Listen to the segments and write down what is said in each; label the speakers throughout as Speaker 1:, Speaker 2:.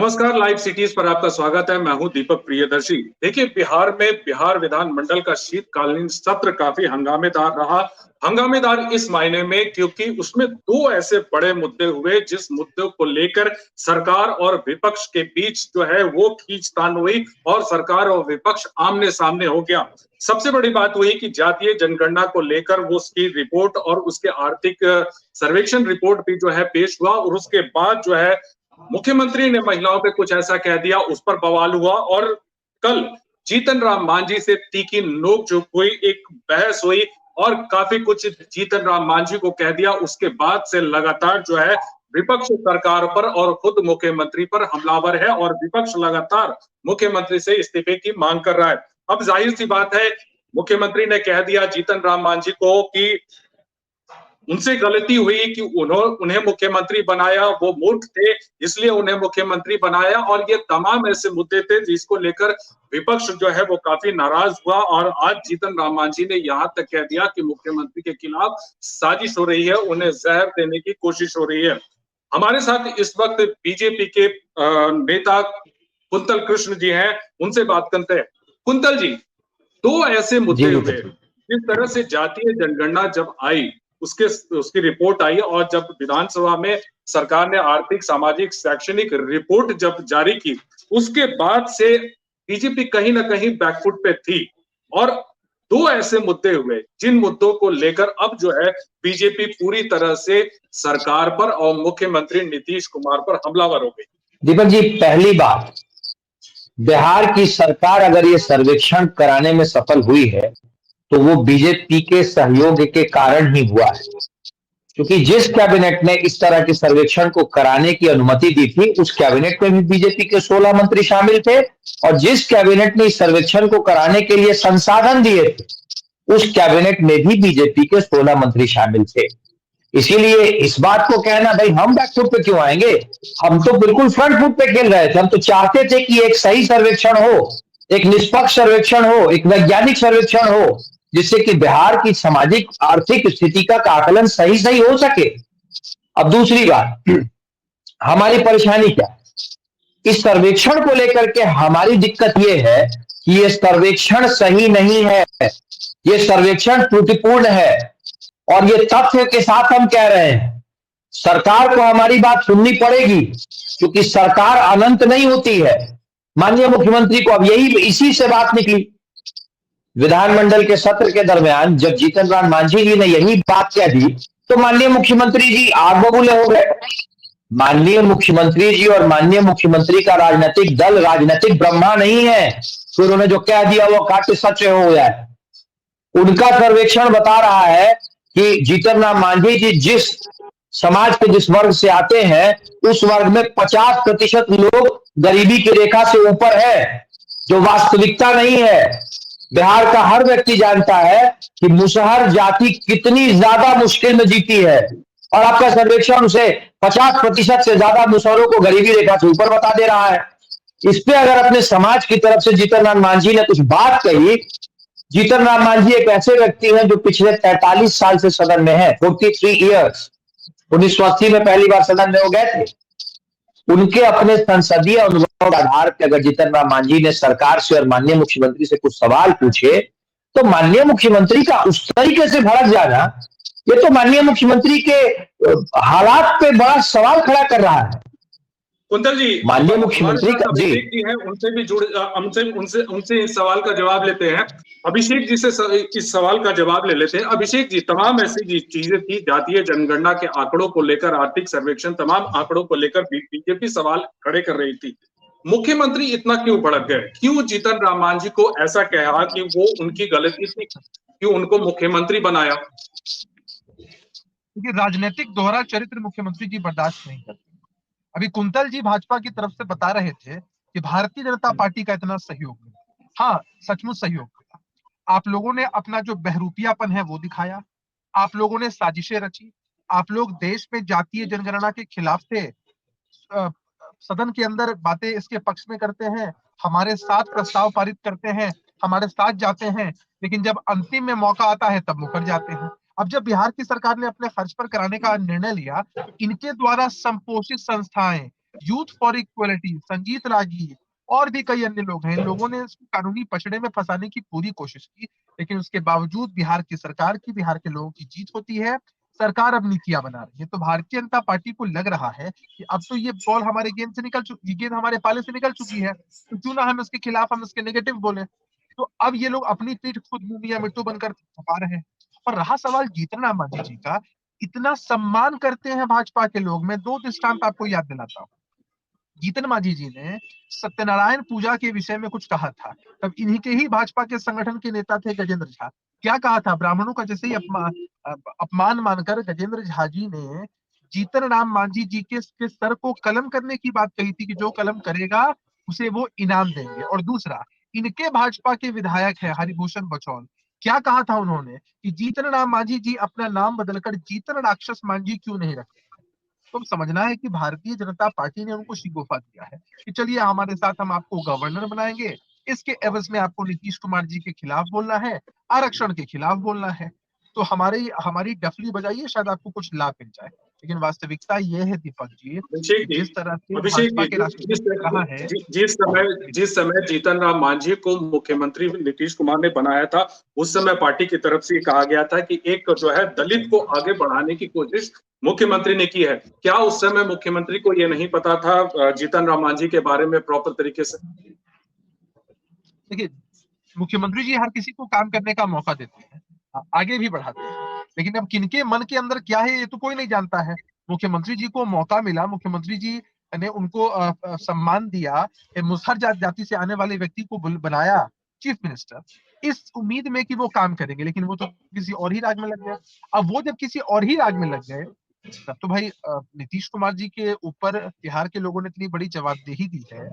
Speaker 1: नमस्कार, live cities पर आपका स्वागत है। मैं हूं दीपक प्रियदर्शी। देखिए, बिहार में बिहार विधानमंडल का शीतकालीन सत्र काफी हंगामेदार रहा। हंगामेदार इस मायने में क्योंकि उसमें दो ऐसे बड़े मुद्दे हुए जिस मुद्दों को लेकर सरकार और विपक्ष के बीच जो है वो खींचतान हुई और सरकार और विपक्ष आमने सामने हो गया। सबसे बड़ी बात हुई कि जातीय जनगणना को लेकर वो उसकी रिपोर्ट और उसके आर्थिक सर्वेक्षण रिपोर्ट भी जो है पेश हुआ और उसके बाद जो है मुख्यमंत्री ने महिलाओं पे कुछ ऐसा कह दिया, उस पर बवाल हुआ और कल जीतन राम मांझी से तीखी नोक-झोंक हुई, एक बहस हुई और काफी कुछ जीतन राम मांझी को कह दिया। उसके बाद से लगातार जो है विपक्ष सरकार पर और खुद मुख्यमंत्री पर हमलावर है और विपक्ष लगातार मुख्यमंत्री से इस्तीफे की मांग कर रहा है। अब जाहिर सी बात है, मुख्यमंत्री ने कह दिया जीतन राम मांझी को कि उनसे गलती हुई कि उन्हें मुख्यमंत्री बनाया, वो मूर्ख थे इसलिए उन्हें मुख्यमंत्री बनाया और ये तमाम ऐसे मुद्दे थे जिसको लेकर विपक्ष जो है वो काफी नाराज हुआ और आज जीतन राम मांझी ने यहाँ तक कह दिया कि मुख्यमंत्री के खिलाफ साजिश हो रही है, उन्हें जहर देने की कोशिश हो रही है। हमारे साथ इस वक्त बीजेपी के नेता कुंतल कृष्ण जी हैं, उनसे बात करते हैं। कुंतल जी, दो ऐसे मुद्दे हुए जिस तरह से जातीय जनगणना जब आई उसकी रिपोर्ट आई और जब विधानसभा में सरकार ने आर्थिक सामाजिक शैक्षणिक रिपोर्ट जब जारी की, उसके बाद से बीजेपी कहीं ना कहीं बैकफुट पे थी और दो ऐसे मुद्दे हुए जिन मुद्दों को लेकर अब जो है बीजेपी पूरी तरह से सरकार पर और मुख्यमंत्री नीतीश कुमार पर हमलावर हो गई।
Speaker 2: दीपक जी, पहली बात, बिहार की सरकार अगर ये सर्वेक्षण कराने में सफल हुई है तो वो बीजेपी के सहयोग के कारण ही हुआ है, क्योंकि जिस कैबिनेट ने इस तरह के सर्वेक्षण को कराने की अनुमति दी थी उस कैबिनेट में भी बीजेपी के 16 मंत्री शामिल थे और जिस कैबिनेट ने इस सर्वेक्षण को कराने के लिए संसाधन दिए थे उस कैबिनेट में भी बीजेपी के 16 मंत्री शामिल थे। इसीलिए इस बात को कहना भाई हम बैकफुट पे क्यों आएंगे, हम तो बिल्कुल फ्रंट फुट पे खेल रहे थे। हम तो चाहते थे कि एक सही सर्वेक्षण हो, एक निष्पक्ष सर्वेक्षण हो, एक वैज्ञानिक सर्वेक्षण हो जिससे कि बिहार की सामाजिक आर्थिक स्थिति का आकलन सही सही हो सके। अब दूसरी बात, हमारी परेशानी क्या, इस सर्वेक्षण को लेकर के हमारी दिक्कत यह है कि यह सर्वेक्षण सही नहीं है, यह सर्वेक्षण त्रुटिपूर्ण है और ये तथ्य के साथ हम कह रहे हैं सरकार को हमारी बात सुननी पड़ेगी क्योंकि सरकार अनंत नहीं होती है। माननीय मुख्यमंत्री को अब इसी से बात निकली विधानमंडल के सत्र के दरमियान, जब जीतन राम मांझी जी ने यही बात कह दी तो माननीय मुख्यमंत्री जी आग बबूले हो गए। माननीय मुख्यमंत्री जी और माननीय मुख्यमंत्री का राजनीतिक दल राजनीतिक ब्रह्मा नहीं है तो उन्होंने जो कह दिया वो काट सच हो जाए। उनका सर्वेक्षण बता रहा है कि जीतन राम मांझी जी जिस समाज के जिस वर्ग से आते हैं उस वर्ग में 50% लोग गरीबी की रेखा से ऊपर है, जो वास्तविकता नहीं है। बिहार का हर व्यक्ति जानता है कि मुसहर जाति कितनी ज्यादा मुश्किल में जीती है और आपका सर्वेक्षण उसे 50% से ज्यादा मुसहरों को गरीबी रेखा से ऊपर बता दे रहा है। इस पे अगर अपने समाज की तरफ से जीतन राम मांझी ने कुछ बात कही, जीतन राम मांझी एक ऐसे व्यक्ति हैं जो पिछले 43 साल से सदन में है, 43 ईयर्स, 1980 में पहली बार सदन में हो गए थे। उनके अपने संसदीय अनुभव के आधार पर अगर जीतन राम मांझी ने सरकार से और माननीय मुख्यमंत्री से कुछ सवाल पूछे तो माननीय मुख्यमंत्री का उस तरीके से भड़क जाना, ये तो माननीय मुख्यमंत्री के हालात पे बड़ा सवाल खड़ा कर रहा है।
Speaker 1: कुंतल जी,
Speaker 2: माननीय मुख्यमंत्री का
Speaker 1: अभिषेक जी हैं, उनसे भी जुड़ उनसे इस सवाल का जवाब लेते हैं। अभिषेक जी से इस सवाल का जवाब ले लेते हैं। अभिषेक जी, तमाम ऐसी चीजें थी, जातीय जनगणना के आंकड़ों को लेकर, आर्थिक सर्वेक्षण, तमाम आंकड़ों को लेकर बीजेपी सवाल खड़े कर रही थी। मुख्यमंत्री इतना क्यों भड़क गए? क्यों जीतन राम मांझी को ऐसा कहा कि वो उनकी गलती थी, क्यों उनको मुख्यमंत्री बनाया?
Speaker 3: क्योंकि राजनीतिक दोहरा चरित्र मुख्यमंत्री जी बर्दाश्त नहीं करते। अभी कुंतल जी भाजपा की तरफ से बता रहे थे कि भारतीय जनता पार्टी का इतना सहयोग मिला। हाँ, सचमुच सहयोग मिला। आप लोगों ने अपना जो बहरूपियापन है वो दिखाया, आप लोगों ने साजिशें रची, आप लोग देश में जातीय जनगणना के खिलाफ थे, सदन के अंदर बातें इसके पक्ष में करते हैं, हमारे साथ प्रस्ताव पारित करते हैं, हमारे साथ जाते हैं, लेकिन जब अंतिम में मौका आता है तब मुकर जाते हैं। अब जब बिहार की सरकार ने अपने खर्च पर कराने का निर्णय लिया, इनके द्वारा संपोषित संस्थाएं, यूथ फॉर इक्वलिटी, संजीत रागी और भी कई अन्य लोग हैं। इन लोगों ने इसको कानूनी पचड़े में फंसाने की पूरी कोशिश की, लेकिन उसके बावजूद बिहार की सरकार की, बिहार के लोगों की जीत होती है। सरकार अब नीतियां बना रही है, तो भारतीय जनता पार्टी को लग रहा है कि अब तो ये बॉल हमारे गेंद से निकल चुकी, गेंद हमारे पाले से निकल चुकी है, तो क्यों ना हम इसके खिलाफ, हम इसके नेगेटिव बोले। तो अब ये लोग अपनी पीठ खुद मुंह मियां मिट्टू बनकर छुपा रहे हैं। और रहा सवाल जीतन राम मांझी जी का, इतना सम्मान करते हैं भाजपा के लोग। मैं दो दृष्टांत आपको याद दिलाता हूँ। जीतन मांझी जी ने सत्यनारायण पूजा के विषय में कुछ कहा था, तब इन्हीं के ही भाजपा के संगठन के नेता थे गजेंद्र झा। क्या कहा था? ब्राह्मणों का जैसे ही अपमान मानकर गजेंद्र झा जी ने जीतन राम मांझी जी के सर को कलम करने की बात कही थी कि जो कलम करेगा उसे वो इनाम देंगे। और दूसरा, इनके भाजपा के विधायक है हरिभूषण बचौल, क्या कहा था उन्होंने कि जीतन राम मांझी जी अपना नाम बदलकर जीतन राक्षस मांझी क्यों नहीं रखते। तो समझना है कि भारतीय जनता पार्टी ने उनको शिगोफा दिया है कि चलिए हमारे साथ, हम आपको गवर्नर बनाएंगे, इसके एवज में आपको नीतीश कुमार जी के खिलाफ बोलना है, आरक्षण के खिलाफ बोलना है, तो हमारी हमारी डफली बजाइए, शायद आपको कुछ लाभ मिल जाए। लेकिन वास्तविकता ये है दीपक जी,
Speaker 1: अभिषेक
Speaker 3: कि
Speaker 1: जी,
Speaker 3: जिस तरह से
Speaker 1: अभिषेक
Speaker 3: भाजपा
Speaker 1: जी,
Speaker 3: के राष्ट्रीय ने कहा है,
Speaker 1: जिस समय जीतन राम मांझी को मुख्यमंत्री नीतीश कुमार ने बनाया था, उस समय पार्टी की तरफ से कहा गया था कि एक जो है दलित को आगे बढ़ाने की कोशिश मुख्यमंत्री ने की है। क्या उस समय मुख्यमंत्री को ये नहीं पता था जीतन राम मांझी के बारे में प्रॉपर तरीके से?
Speaker 3: देखिए, मुख्यमंत्री जी हर किसी को काम करने का मौका देते हैं, आगे भी बढ़ाते हैं, लेकिन अब किनके मन के अंदर क्या है ये तो कोई नहीं जानता है। मुख्यमंत्री जी को मौका मिला, मुख्यमंत्री जी ने उनको सम्मान दिया, मुसहर जाति से आने वाले व्यक्ति को बनाया चीफ मिनिस्टर, इस उम्मीद में कि वो काम करेंगे, लेकिन वो तो किसी और ही राग में लग गया। अब वो जब किसी और ही राग में लग गए, तब तो भाई नीतीश कुमार जी के ऊपर बिहार के लोगों ने इतनी बड़ी जवाबदेही दी है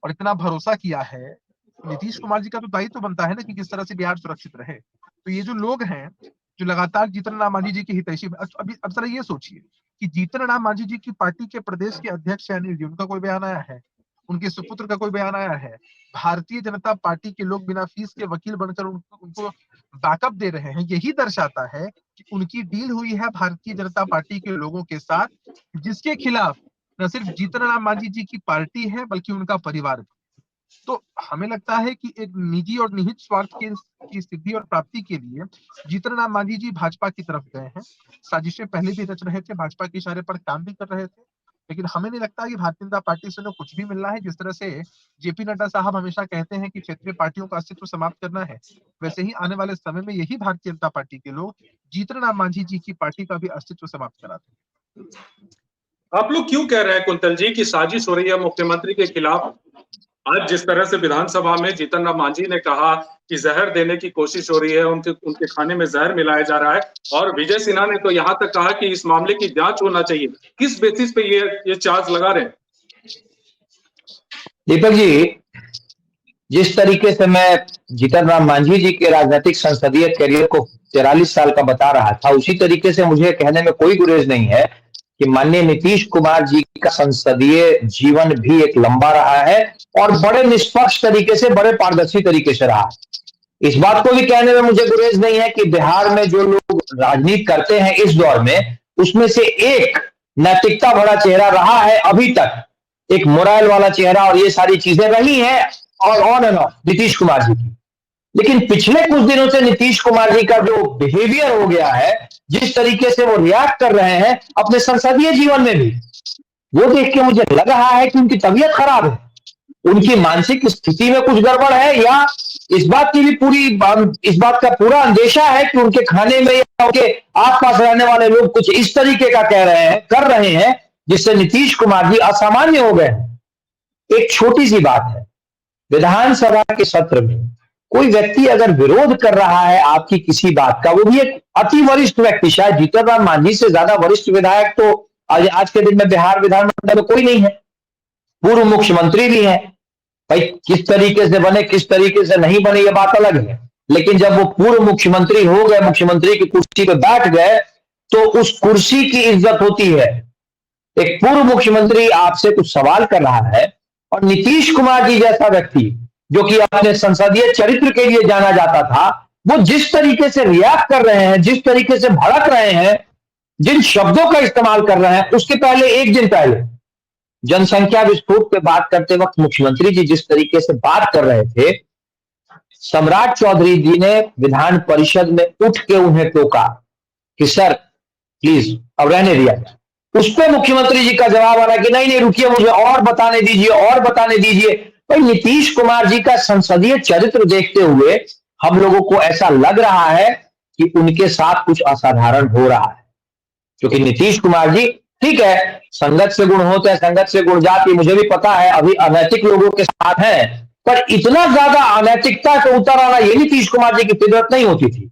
Speaker 3: और इतना भरोसा किया है, नीतीश कुमार जी का तो दायित्व बनता है ना कि किस तरह से बिहार सुरक्षित रहे। तो ये जो लोग हैं जो लगातार जीतन राम मांझी जी की हितैषी, अब जरा ये सोचिए कि जीतन राम मांझी जी की पार्टी के प्रदेश के अध्यक्ष है अनिल जी, उनका कोई बयान आया है? उनके सुपुत्र का कोई बयान आया है? भारतीय जनता पार्टी के लोग बिना फीस के वकील बनकर उनको बैकअप दे रहे हैं। यही दर्शाता है कि उनकी डील हुई है भारतीय जनता पार्टी के लोगों के साथ, जिसके खिलाफ न सिर्फ जीतन राम मांझी जी की पार्टी है बल्कि उनका परिवार भी। तो हमें लगता है कि एक निजी और निहित स्वार्थ की सिद्धि और प्राप्ति के लिए जीतन राम मांझी जी भाजपा की तरफ गए हैं। साजिशें पहले भी रच रहे थे, भाजपा के इशारे पर काम भी कर रहे थे, लेकिन हमें नहीं लगता कि भारतीय जनता पार्टी से उन्हें कुछ भी मिलना है। जिस तरह से जेपी नड्डा साहब हमेशा कहते हैं कि क्षेत्रीय पार्टियों का अस्तित्व समाप्त करना है, वैसे ही आने वाले समय में यही भारतीय जनता पार्टी के लोग जीतन राम मांझी जी की पार्टी का भी अस्तित्व समाप्त करा देंगे।
Speaker 1: आप लोग क्यों कह रहे हैं कुंतल जी की साजिश हो रही है मुख्यमंत्री के खिलाफ? आज जिस तरह से विधानसभा में जीतन राम मांझी ने कहा कि जहर देने की कोशिश हो रही है, उनके खाने में जहर मिलाया जा रहा है, और विजय सिन्हा ने तो यहां तक कहा कि इस मामले की जांच होना चाहिए। किस बेसिस पे ये चार्ज लगा रहे हैं?
Speaker 2: दीपक जी, जिस तरीके से मैं जीतन राम मांझी जी के राजनीतिक संसदीय करियर को 43 साल का बता रहा था, उसी तरीके से मुझे कहने में कोई गुरेज नहीं है कि माननीय नीतीश कुमार जी का संसदीय जीवन भी एक लंबा रहा है और बड़े निष्पक्ष तरीके से, बड़े पारदर्शी तरीके से रहा। इस बात को भी कहने में मुझे गुरेज नहीं है कि बिहार में जो लोग राजनीति करते हैं इस दौर में, उसमें से एक नैतिकता भरा चेहरा रहा है अभी तक, एक मोरल वाला चेहरा, और ये सारी चीजें रही हैं और on and off Nitish Kumar ji की। लेकिन पिछले कुछ दिनों से नीतीश कुमार जी का जो बिहेवियर हो गया है, जिस तरीके से वो रिएक्ट कर रहे हैं अपने संसदीय जीवन में भी, वो देख के मुझे लग रहा है कि उनकी तबीयत खराब है, उनकी मानसिक स्थिति में कुछ गड़बड़ है, या इस बात का पूरा अंदेशा है कि उनके खाने में या उनके आसपास रहने वाले लोग कुछ इस तरीके का कर रहे हैं जिससे नीतीश कुमार जी असामान्य हो गए हैं। एक छोटी सी बात है, विधानसभा के सत्र में कोई व्यक्ति अगर विरोध कर रहा है आपकी किसी बात का, वो भी एक अति वरिष्ठ व्यक्ति, शायद जीतन राम मांझी से ज्यादा वरिष्ठ विधायक तो आज के दिन में बिहार विधानमंडल में कोई नहीं है, पूर्व मुख्यमंत्री भी है। भाई किस तरीके से बने किस तरीके से नहीं बने ये बात अलग है, लेकिन जब वो पूर्व मुख्यमंत्री हो गए, मुख्यमंत्री की कुर्सी पर बैठ गए, तो उस कुर्सी की इज्जत होती है। एक पूर्व मुख्यमंत्री आपसे कुछ सवाल कर रहा है और नीतीश कुमार जी जैसा व्यक्ति जो कि अपने संसदीय चरित्र के लिए जाना जाता था, वो जिस तरीके से रिएक्ट कर रहे हैं, जिस तरीके से भड़क रहे हैं, जिन शब्दों का इस्तेमाल कर रहे हैं, उसके पहले एक दिन पहले जनसंख्या विस्फोट पे बात करते वक्त मुख्यमंत्री जी जिस तरीके से बात कर रहे थे, सम्राट चौधरी जी ने विधान परिषद में उठ के उन्हें टोका कि सर प्लीज अब रहने दिया जाए। उस पर मुख्यमंत्री जी का जवाब आ रहा कि नहीं नहीं रुकिए, मुझे और बताने दीजिए और बताने दीजिए। भाई नीतीश कुमार जी का संसदीय चरित्र देखते हुए हम लोगों को ऐसा लग रहा है कि उनके साथ कुछ असाधारण हो रहा है, क्योंकि नीतीश कुमार जी ठीक है संगत से गुण होते हैं, संगत से गुण जाती, मुझे भी पता है अभी अनैतिक लोगों के साथ हैं, पर इतना ज्यादा अनैतिकता पे उतर आना ये नीतीश कुमार जी की फितरत नहीं होती थी।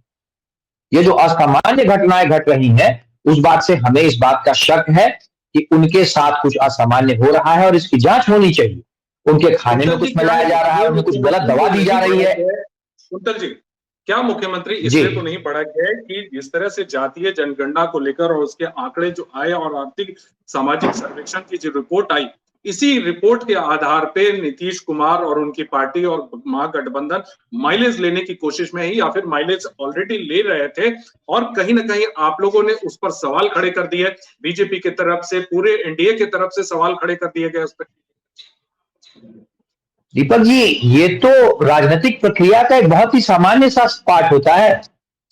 Speaker 2: ये जो असामान्य घटनाएं घट रही हैं उस बात से हमें इस बात का शक है कि उनके साथ कुछ असामान्य हो रहा है और इसकी जांच होनी चाहिए। उनके खाने में कुछ मिलाया जा रहा है, उन्हें कुछ गलत दवा दी जा रही है।
Speaker 1: कुंतल जी, क्या मुख्यमंत्री इससे तो नहीं पड़ा गया है कि जिस तरह से जातीय जनगणना को लेकर और उसके आंकड़े जो आए और आर्थिक सामाजिक सर्वेक्षण की जो रिपोर्ट आई, इसी रिपोर्ट के आधार पे नीतीश कुमार और उनकी पार्टी और महागठबंधन माइलेज लेने की कोशिश में ही, या फिर माइलेज ऑलरेडी ले रहे थे और कहीं ना कहीं आप लोगों ने उस पर सवाल खड़े कर दिए, बीजेपी की तरफ से, पूरे एनडीए की तरफ से सवाल खड़े कर दिए गए उस पर?
Speaker 2: दीपक जी, ये तो राजनीतिक प्रक्रिया का एक बहुत ही सामान्य सा पार्ट होता है।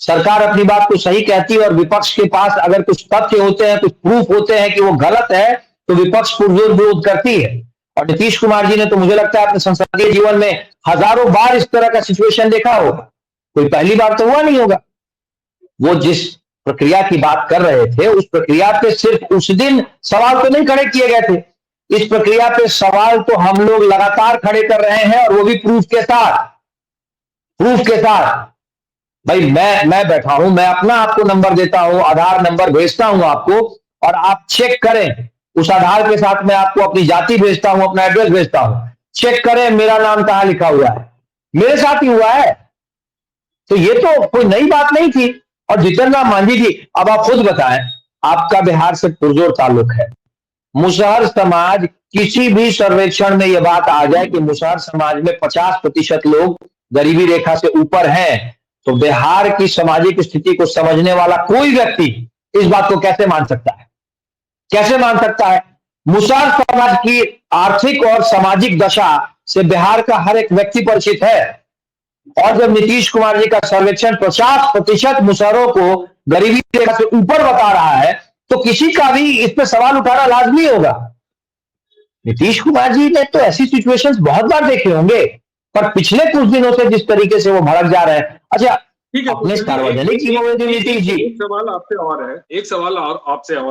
Speaker 2: सरकार अपनी बात को सही कहती है और विपक्ष के पास अगर कुछ तथ्य होते हैं, कुछ प्रूफ होते हैं कि वो गलत है, तो विपक्ष पुरजोर विरोध करती है। और नीतीश कुमार जी ने तो मुझे लगता है अपने संसदीय जीवन में हजारों बार इस तरह का सिचुएशन देखा होगा, कोई पहली बार तो हुआ नहीं होगा। वो जिस प्रक्रिया की बात कर रहे थे उस प्रक्रिया पे सिर्फ उस दिन सवाल तो नहीं खड़े किए गए थे, इस प्रक्रिया पे सवाल तो हम लोग लगातार खड़े कर रहे हैं और वो भी प्रूफ के साथ। भाई मैं बैठा हूं, मैं अपना आपको नंबर देता हूं, आधार नंबर भेजता हूं आपको और आप चेक करें। उस आधार के साथ मैं आपको अपनी जाति भेजता हूं, अपना एड्रेस भेजता हूं, चेक करें मेरा नाम कहां लिखा हुआ है, मेरे साथ ही हुआ है। तो ये तो कोई नई बात नहीं थी। और जितेंद्र राम मांझी जी, अब आप खुद बताएं, आपका बिहार से पुरजोर ताल्लुक है, मुसहर समाज, किसी भी सर्वेक्षण में यह बात आ जाए कि मुसहर समाज में 50% लोग गरीबी रेखा से ऊपर हैं, तो बिहार की सामाजिक स्थिति को समझने वाला कोई व्यक्ति इस बात को कैसे मान सकता है? कैसे मान सकता है? मुसहर समाज की आर्थिक और सामाजिक दशा से बिहार का हर एक व्यक्ति परिचित है। और जब नीतीश कुमार जी का सर्वेक्षण 50% मुसहरों को गरीबी रेखा से ऊपर बता रहा है, तो किसी का भी इस पे सवाल उठाना लाजमी होगा। नीतीश कुमार जी ने तो ऐसी सिचुएशंस बहुत बार देखे होंगे, पर पिछले कुछ दिनों से जिस तरीके से वो भड़क जा रहे हैं। अच्छा, अपने सार्वजनिक जीवन में नीतीश जी,
Speaker 1: एक सवाल आपसे और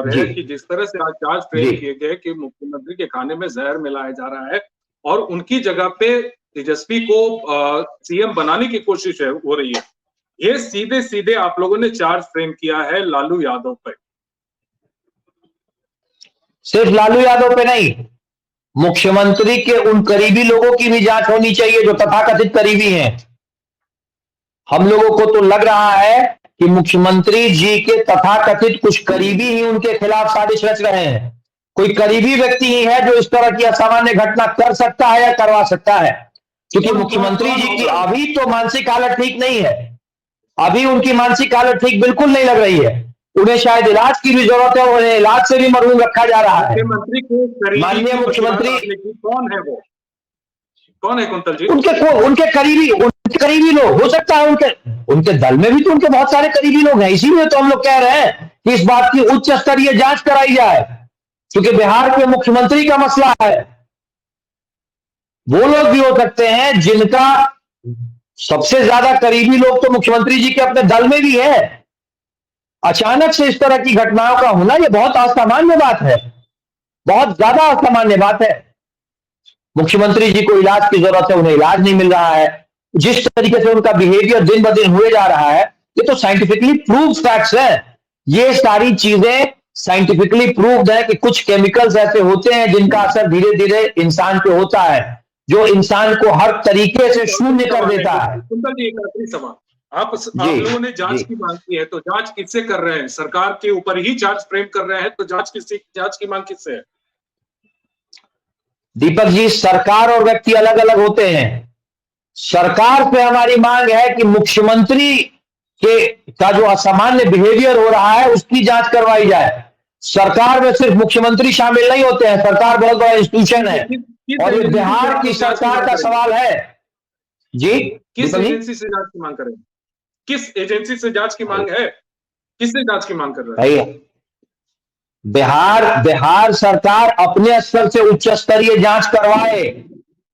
Speaker 1: है कि जिस तरह से आज चार्ज फ्रेम किए गए कि मुख्यमंत्री के खाने में जहर मिलाया जा रहा है और उनकी जगह पे तेजस्वी को सीएम बनाने की कोशिश हो रही है, ये सीधे सीधे आप लोगों ने चार्ज फ्रेम किया है लालू यादव पर।
Speaker 2: सिर्फ लालू यादव पे नहीं, मुख्यमंत्री के उन करीबी लोगों की भी जांच होनी चाहिए जो तथाकथित करीबी हैं। हम लोगों को तो लग रहा है कि मुख्यमंत्री जी के तथाकथित कुछ करीबी ही उनके खिलाफ साजिश रच रहे हैं। कोई करीबी व्यक्ति ही है जो इस तरह की असामान्य घटना कर सकता है या करवा सकता है, क्योंकि मुख्यमंत्री जी की अभी तो मानसिक हालत ठीक नहीं है। अभी उनकी मानसिक हालत ठीक बिल्कुल नहीं लग रही है, उन्हें शायद इलाज की भी जरूरत है, उन्हें इलाज से भी महरूम रखा जा रहा है। माननीय मुख्यमंत्री
Speaker 1: कौन है वो? कौन है कुंतल जी?
Speaker 2: उनके करीबी लोग हो सकता है, उनके दल में भी तो उनके बहुत सारे करीबी लोग हैं। इसीलिए तो हम लोग कह रहे हैं कि इस बात की उच्च स्तरीय जांच कराई जाए, क्योंकि बिहार के मुख्यमंत्री का मसला है। वो लोग भी हो सकते हैं जिनका सबसे ज्यादा करीबी लोग तो मुख्यमंत्री जी के अपने दल में भी है। अचानक से इस तरह की घटनाओं का होना यह बहुत असामान्य बात है, बहुत ज्यादा असामान्य बात है। मुख्यमंत्री जी को इलाज की जरूरत है, उन्हें इलाज नहीं मिल रहा है। जिस तरीके से उनका बिहेवियर दिन ब दिन हुए जा रहा है, ये तो साइंटिफिकली प्रूव्ड फैक्ट्स है। ये सारी चीजें साइंटिफिकली प्रूव्ड है कि कुछ केमिकल्स ऐसे होते हैं जिनका असर धीरे धीरे इंसान पे होता है, जो इंसान को हर तरीके से शून्य कर देता है।
Speaker 1: कुंतल जी, एक आखिरी सवाल, आप लोगों ने जांच की मांग की है, तो जांच किससे कर रहे हैं? सरकार के ऊपर ही चार्ज फ्रेम कर रहे हैं, तो जांच की मांग किससे है?
Speaker 2: दीपक जी, सरकार और व्यक्ति अलग अलग होते हैं। सरकार पे हमारी मांग है कि मुख्यमंत्री का जो असामान्य बिहेवियर हो रहा है उसकी जांच करवाई जाए। सरकार में सिर्फ मुख्यमंत्री शामिल नहीं होते हैं, सरकार बहुत बड़ा इंस्टीट्यूशन है और ये बिहार की सरकार का सवाल है। जी,
Speaker 1: किस एजेंसी से जांच की मांग कर रहे हैं? किस एजेंसी से जांच की मांग है? किससे जांच की मांग कर रहे हैं?
Speaker 2: बिहार सरकार अपने स्तर से उच्च स्तरीय जांच करवाए,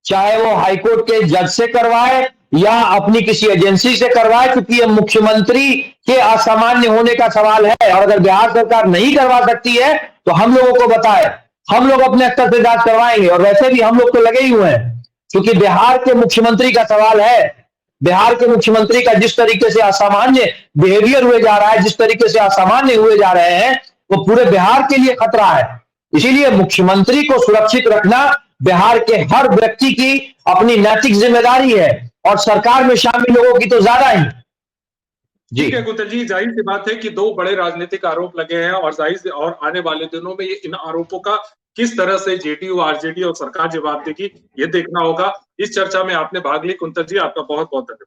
Speaker 2: चाहे वो हाईकोर्ट के जज से करवाए या अपनी किसी एजेंसी से करवाए, क्योंकि ये मुख्यमंत्री के असामान्य होने का सवाल है। और अगर बिहार सरकार नहीं करवा सकती है तो हम लोगों को बताए, हम लोग अपने स्तर से जांच करवाएंगे। और वैसे भी हम लोग तो लगे ही हुए हैं, क्योंकि बिहार के मुख्यमंत्री का सवाल है। बिहार के मुख्यमंत्री का जिस तरीके से असामान्य बिहेवियर हुए जा रहा है, जिस तरीके से असामान्य हुए जा रहे हैं, वो पूरे बिहार के लिए खतरा है। इसीलिए मुख्यमंत्री को सुरक्षित रखना बिहार के हर व्यक्ति की अपनी नैतिक जिम्मेदारी है, और सरकार में शामिल लोगों की तो ज्यादा ही।
Speaker 1: ठीक है कुंतल जी, जाहिर सी बात है कि दो बड़े राजनीतिक आरोप लगे हैं और जाहिर से और आने वाले दिनों में इन आरोपों का किस तरह से जेडीयू, आरजेडी और सरकार जवाब देगी, ये देखना होगा। इस चर्चा में आपने भाग ली कुंतल जी, आपका बहुत बहुत धन्यवाद।